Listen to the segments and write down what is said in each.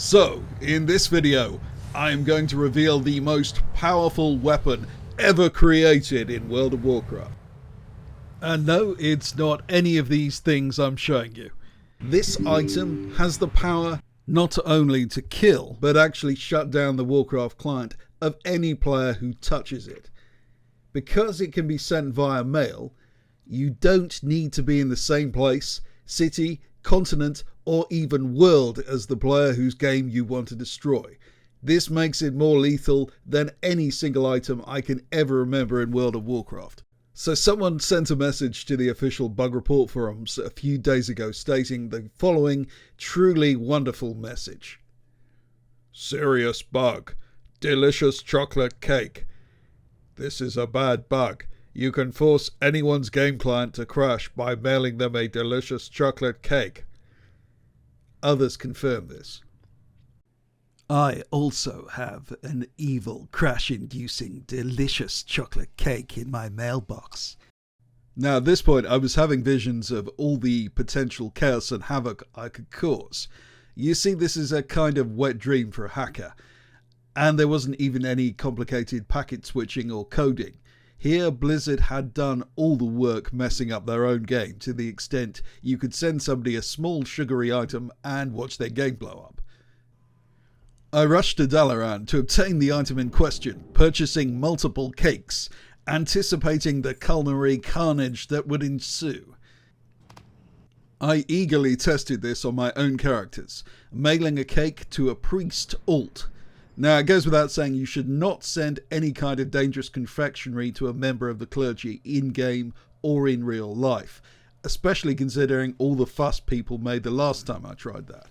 So, in this video, I am going to reveal the most powerful weapon ever created in World of Warcraft. And no, it's not any of these things I'm showing you. This item has the power not only to kill, but actually shut down the Warcraft client of any player who touches it. Because it can be sent via mail, you don't need to be in the same place, city, continent, or even world as the player whose game you want to destroy. This makes it more lethal than any single item I can ever remember in World of Warcraft. So someone sent a message to the official bug report forums a few days ago stating the following truly wonderful message. Serious bug. Delicious chocolate cake. This is a bad bug. You can force anyone's game client to crash by mailing them a delicious chocolate cake. Others confirm this. I also have an evil, crash-inducing, delicious chocolate cake in my mailbox. Now at this point I was having visions of all the potential chaos and havoc I could cause. You see, this is a kind of wet dream for a hacker. And there wasn't even any complicated packet switching or coding. Here Blizzard had done all the work messing up their own game to the extent you could send somebody a small sugary item and watch their game blow up. I rushed to Dalaran to obtain the item in question, purchasing multiple cakes, anticipating the culinary carnage that would ensue. I eagerly tested this on my own characters, mailing a cake to a priest alt. Now, it goes without saying you should not send any kind of dangerous confectionery to a member of the clergy in-game or in real life, especially considering all the fuss people made the last time I tried that.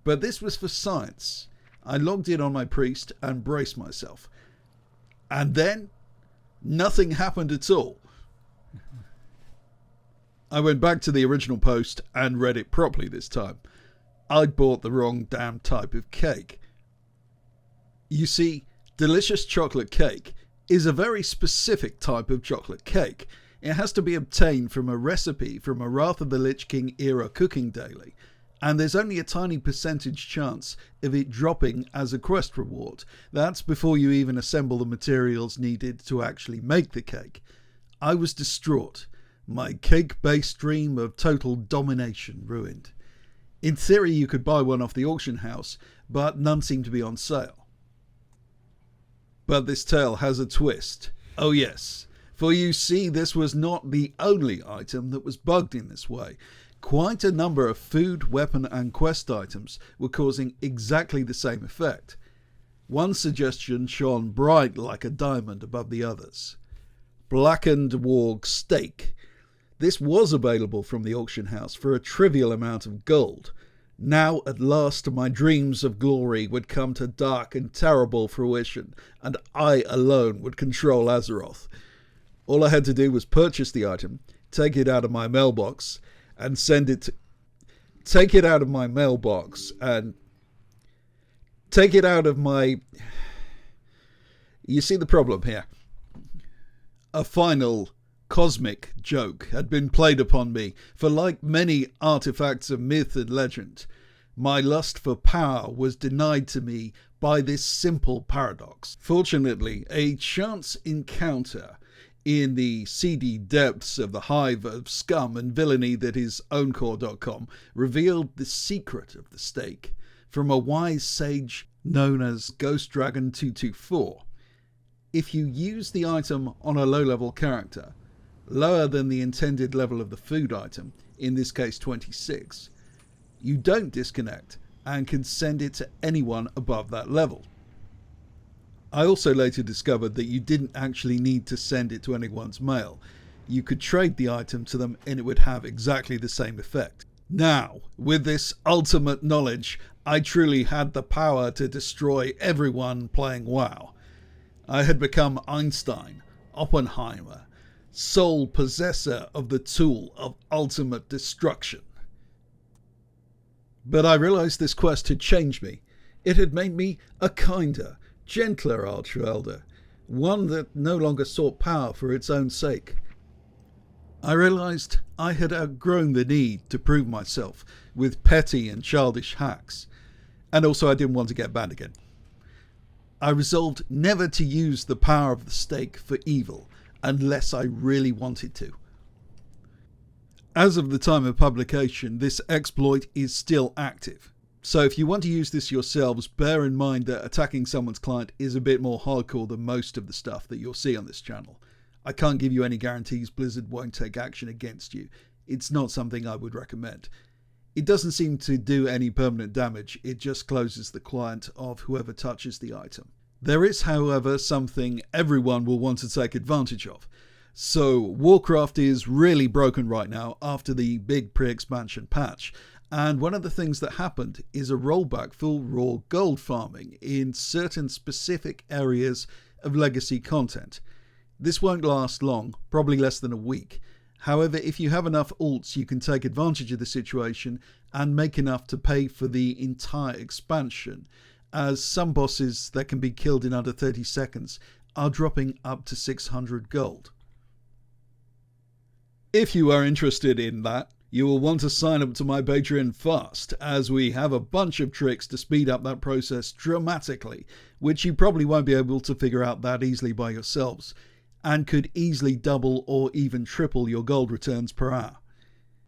But this was for science. I logged in on my priest and braced myself. And then, nothing happened at all. I went back to the original post and read it properly this time. I'd bought the wrong damn type of cake. You see, delicious chocolate cake is a very specific type of chocolate cake. It has to be obtained from a recipe from a Wrath of the Lich King era cooking daily, and there's only a tiny percentage chance of it dropping as a quest reward. That's before you even assemble the materials needed to actually make the cake. I was distraught. My cake-based dream of total domination ruined. In theory you could buy one off the auction house, but none seemed to be on sale. But this tale has a twist. Oh yes, for you see, this was not the only item that was bugged in this way. Quite a number of food, weapon and quest items were causing exactly the same effect. One suggestion shone bright like a diamond above the others. Blackened warg steak. This was available from the auction house for a trivial amount of gold. Now at last my dreams of glory would come to dark and terrible fruition, and I alone would control Azeroth. All I had to do was purchase the item, take it out of my mailbox, and send it to... Take it out of my mailbox, and... Take it out of my... You see the problem here. A final cosmic joke had been played upon me, for like many artifacts of myth and legend, my lust for power was denied to me by this simple paradox. Fortunately, a chance encounter in the seedy depths of the hive of scum and villainy that is owncore.com revealed the secret of the steak from a wise sage known as Ghost Dragon 224. If you use the item on a low-level character, lower than the intended level of the food item, in this case 26, you don't disconnect and can send it to anyone above that level. I also later discovered that you didn't actually need to send it to anyone's mail. You could trade the item to them and it would have exactly the same effect. Now, with this ultimate knowledge, I truly had the power to destroy everyone playing WoW. I had become Einstein, Oppenheimer, sole possessor of the tool of ultimate destruction. But I realized this quest had changed me. It had made me a kinder, gentler Archer-Elder, one that no longer sought power for its own sake. I realized I had outgrown the need to prove myself with petty and childish hacks. And also I didn't want to get banned again. I resolved never to use the power of the stake for evil unless I really wanted to. As of the time of publication, this exploit is still active. So if you want to use this yourselves, bear in mind that attacking someone's client is a bit more hardcore than most of the stuff that you'll see on this channel. I can't give you any guarantees Blizzard won't take action against you. It's not something I would recommend. It doesn't seem to do any permanent damage, it just closes the client of whoever touches the item. There is, however, something everyone will want to take advantage of. So Warcraft is really broken right now after the big pre-expansion patch, and one of the things that happened is a rollback for raw gold farming in certain specific areas of legacy content. This won't last long, probably less than a week. However, if you have enough alts, you can take advantage of the situation and make enough to pay for the entire expansion, as some bosses that can be killed in under 30 seconds are dropping up to 600 gold. If you are interested in that, you will want to sign up to my Patreon fast, as we have a bunch of tricks to speed up that process dramatically, which you probably won't be able to figure out that easily by yourselves, and could easily double or even triple your gold returns per hour.